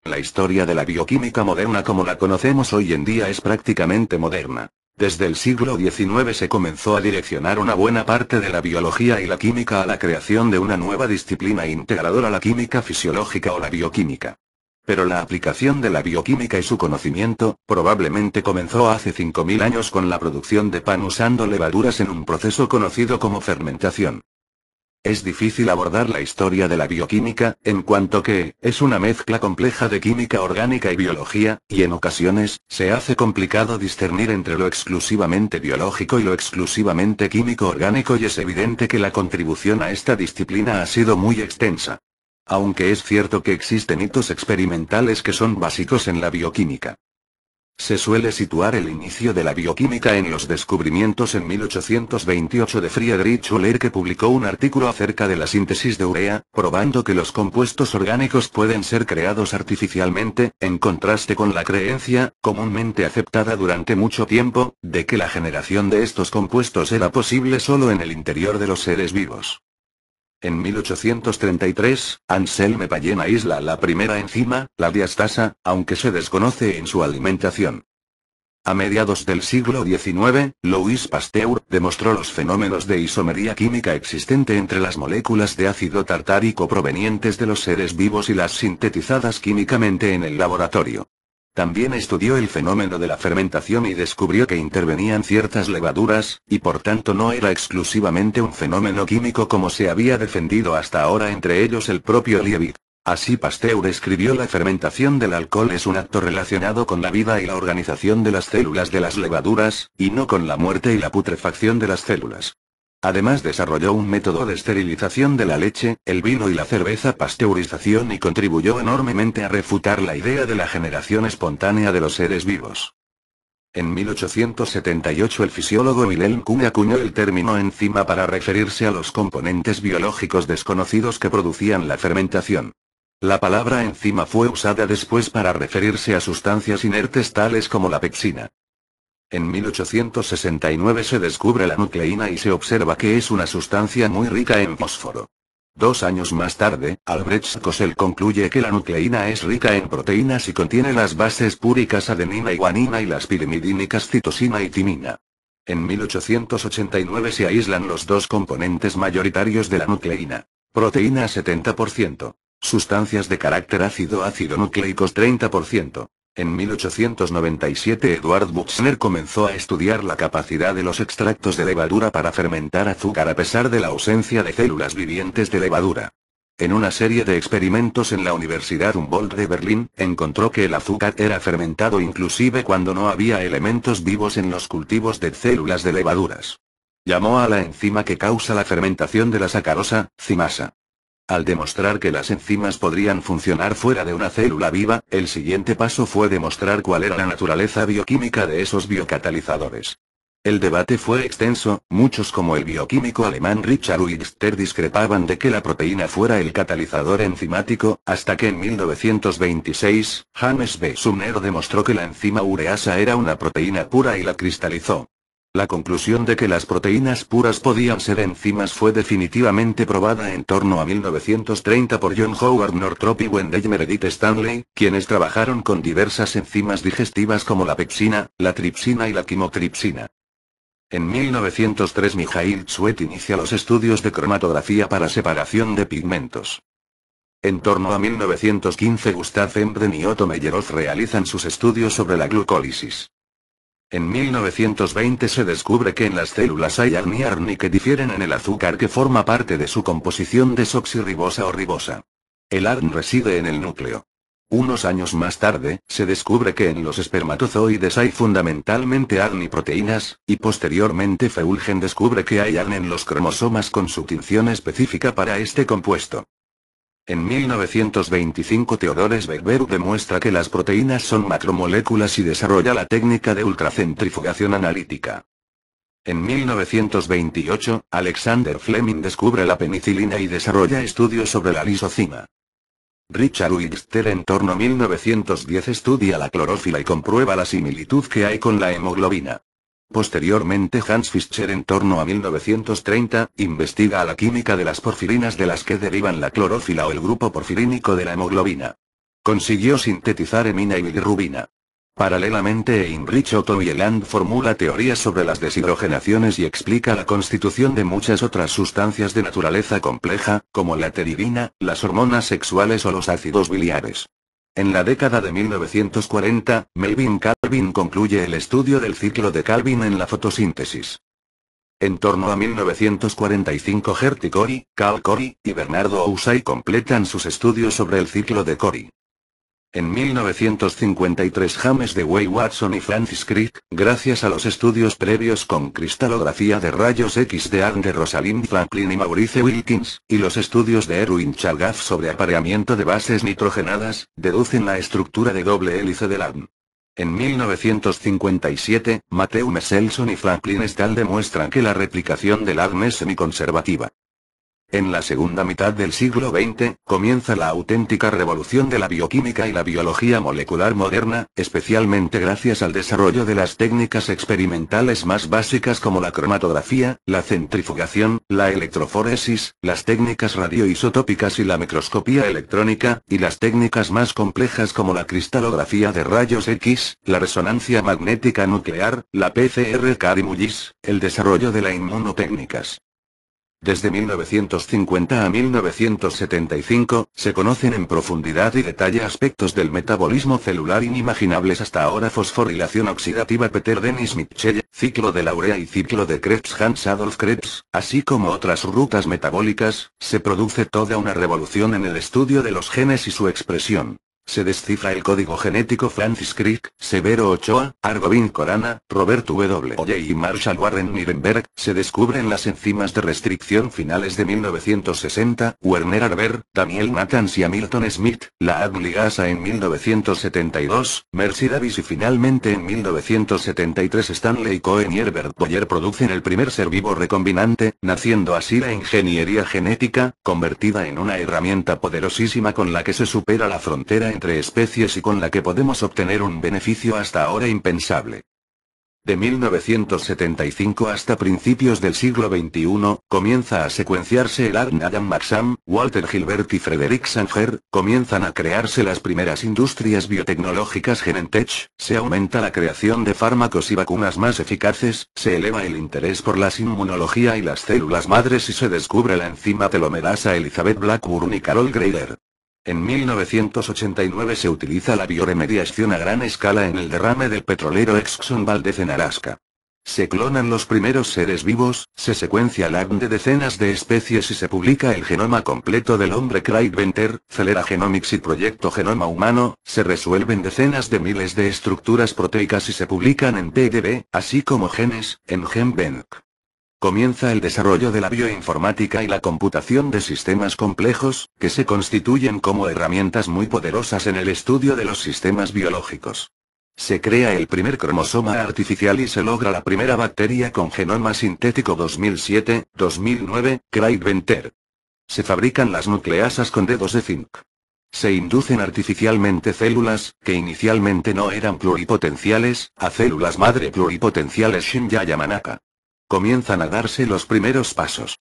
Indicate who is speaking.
Speaker 1: La historia de la bioquímica moderna como la conocemos hoy en día es prácticamente moderna. Desde el siglo XIX se comenzó a direccionar una buena parte de la biología y la química a la creación de una nueva disciplina integradora, la química fisiológica o la bioquímica. Pero la aplicación de la bioquímica y su conocimiento, probablemente comenzó hace 5000 años con la producción de pan usando levaduras en un proceso conocido como fermentación. Es difícil abordar la historia de la bioquímica, en cuanto que, es una mezcla compleja de química orgánica y biología, y en ocasiones, se hace complicado discernir entre lo exclusivamente biológico y lo exclusivamente químico orgánico, y es evidente que la contribución a esta disciplina ha sido muy extensa. Aunque es cierto que existen hitos experimentales que son básicos en la bioquímica. Se suele situar el inicio de la bioquímica en los descubrimientos en 1828 de Friedrich Euler, que publicó un artículo acerca de la síntesis de urea, probando que los compuestos orgánicos pueden ser creados artificialmente, en contraste con la creencia, comúnmente aceptada durante mucho tiempo, de que la generación de estos compuestos era posible solo en el interior de los seres vivos. En 1833, Anselme Pallén aísla la primera enzima, la diastasa, aunque se desconoce en su alimentación. A mediados del siglo XIX, Louis Pasteur demostró los fenómenos de isomería química existente entre las moléculas de ácido tartárico provenientes de los seres vivos y las sintetizadas químicamente en el laboratorio. También estudió el fenómeno de la fermentación y descubrió que intervenían ciertas levaduras, y por tanto no era exclusivamente un fenómeno químico como se había defendido hasta ahora, entre ellos el propio Liebig. Así Pasteur escribió: la fermentación del alcohol es un acto relacionado con la vida y la organización de las células de las levaduras, y no con la muerte y la putrefacción de las células. Además desarrolló un método de esterilización de la leche, el vino y la cerveza, pasteurización, y contribuyó enormemente a refutar la idea de la generación espontánea de los seres vivos. En 1878 el fisiólogo Wilhelm Kuhn acuñó el término enzima para referirse a los componentes biológicos desconocidos que producían la fermentación. La palabra enzima fue usada después para referirse a sustancias inertes tales como la pepsina. En 1869 se descubre la nucleína y se observa que es una sustancia muy rica en fósforo. 2 años más tarde, Albrecht Kossel concluye que la nucleína es rica en proteínas y contiene las bases púricas adenina y guanina y las pirimidínicas citosina y timina. En 1889 se aíslan los dos componentes mayoritarios de la nucleína. Proteína 70%. Sustancias de carácter ácido nucleicos 30%. En 1897 Eduard Buchner comenzó a estudiar la capacidad de los extractos de levadura para fermentar azúcar a pesar de la ausencia de células vivientes de levadura. En una serie de experimentos en la Universidad Humboldt de Berlín, encontró que el azúcar era fermentado inclusive cuando no había elementos vivos en los cultivos de células de levaduras. Llamó a la enzima que causa la fermentación de la sacarosa, zimasa. Al demostrar que las enzimas podrían funcionar fuera de una célula viva, el siguiente paso fue demostrar cuál era la naturaleza bioquímica de esos biocatalizadores. El debate fue extenso, muchos como el bioquímico alemán Richard Wigster discrepaban de que la proteína fuera el catalizador enzimático, hasta que en 1926, James B. Sumner demostró que la enzima ureasa era una proteína pura y la cristalizó. La conclusión de que las proteínas puras podían ser enzimas fue definitivamente probada en torno a 1930 por John Howard Northrop y Wendell Meredith Stanley, quienes trabajaron con diversas enzimas digestivas como la pepsina, la tripsina y la quimotripsina. En 1903 Michael Tsuet inicia los estudios de cromatografía para separación de pigmentos. En torno a 1915 Gustav Embden y Otto Meyerhoff realizan sus estudios sobre la glucólisis. En 1920 se descubre que en las células hay ARN y ARNI que difieren en el azúcar que forma parte de su composición desoxirribosa o ribosa. El ARN reside en el núcleo. Unos años más tarde, se descubre que en los espermatozoides hay fundamentalmente ARN y proteínas, y posteriormente Feulgen descubre que hay ARN en los cromosomas con su tinción específica para este compuesto. En 1925 Theodore Begbero demuestra que las proteínas son macromoléculas y desarrolla la técnica de ultracentrifugación analítica. En 1928, Alexander Fleming descubre la penicilina y desarrolla estudios sobre la lisocima. Richard Wigster en torno a 1910 estudia la clorófila y comprueba la similitud que hay con la hemoglobina. Posteriormente Hans Fischer en torno a 1930, investiga la química de las porfirinas de las que derivan la clorófila o el grupo porfirínico de la hemoglobina. Consiguió sintetizar hemina y bilirrubina. Paralelamente Heinrich Otto Wieland formula teorías sobre las deshidrogenaciones y explica la constitución de muchas otras sustancias de naturaleza compleja, como la pteridina, las hormonas sexuales o los ácidos biliares. En la década de 1940, Melvin Calvin concluye el estudio del ciclo de Calvin en la fotosíntesis. En torno a 1945 Gerty Cori, Carl Cori, y Bernardo Housay completan sus estudios sobre el ciclo de Cori. En 1953 James Dewey Watson y Francis Crick, gracias a los estudios previos con cristalografía de rayos X de Arne Rosalind Franklin y Maurice Wilkins, y los estudios de Erwin Chargaff sobre apareamiento de bases nitrogenadas, deducen la estructura de doble hélice del ADN. En 1957, Matthew Meselson y Franklin Stahl demuestran que la replicación del ADN es semiconservativa. En la segunda mitad del siglo XX, comienza la auténtica revolución de la bioquímica y la biología molecular moderna, especialmente gracias al desarrollo de las técnicas experimentales más básicas como la cromatografía, la centrifugación, la electroforesis, las técnicas radioisotópicas y la microscopía electrónica, y las técnicas más complejas como la cristalografía de rayos X, la resonancia magnética nuclear, la PCR y MULIS, el desarrollo de la inmunotécnicas. Desde 1950 a 1975, se conocen en profundidad y detalle aspectos del metabolismo celular inimaginables hasta ahora: fosforilación oxidativa Peter Dennis Mitchell, ciclo de la urea y ciclo de Krebs Hans Adolf Krebs, así como otras rutas metabólicas. Se produce toda una revolución en el estudio de los genes y su expresión. Se descifra el código genético. Francis Crick, Severo Ochoa, Argovin Corana, Robert W. Oye y Marshall Warren Nirenberg. Se descubren las enzimas de restricción finales de 1960, Werner Arber, Daniel Nathans y Hamilton Smith, la ADN ligasa en 1972, Mercy Davis y finalmente en 1973 Stanley Cohen y Herbert Boyer producen el primer ser vivo recombinante, naciendo así la ingeniería genética, convertida en una herramienta poderosísima con la que se supera la frontera entre especies y con la que podemos obtener un beneficio hasta ahora impensable. De 1975 hasta principios del siglo XXI, comienza a secuenciarse el ADN. Adam Maxam, Walter Gilbert y Frederick Sanger, comienzan a crearse las primeras industrias biotecnológicas. Genentech, se aumenta la creación de fármacos y vacunas más eficaces, se eleva el interés por la inmunología y las células madres y se descubre la enzima telomerasa. Elizabeth Blackburn y Carol Greider. En 1989 se utiliza la bioremediación a gran escala en el derrame del petrolero Exxon Valdez en Alaska. Se clonan los primeros seres vivos, se secuencia el ADN de decenas de especies y se publica el genoma completo del hombre. Craig Venter, Celera Genomics y Proyecto Genoma Humano, se resuelven decenas de miles de estructuras proteicas y se publican en PDB, así como genes, en GenBank. Comienza el desarrollo de la bioinformática y la computación de sistemas complejos, que se constituyen como herramientas muy poderosas en el estudio de los sistemas biológicos. Se crea el primer cromosoma artificial y se logra la primera bacteria con genoma sintético. 2007-2009, Craig Venter. Se fabrican las nucleasas con dedos de zinc. Se inducen artificialmente células, que inicialmente no eran pluripotenciales, a células madre pluripotenciales. Shinya Yamanaka. Comienzan a darse los primeros pasos.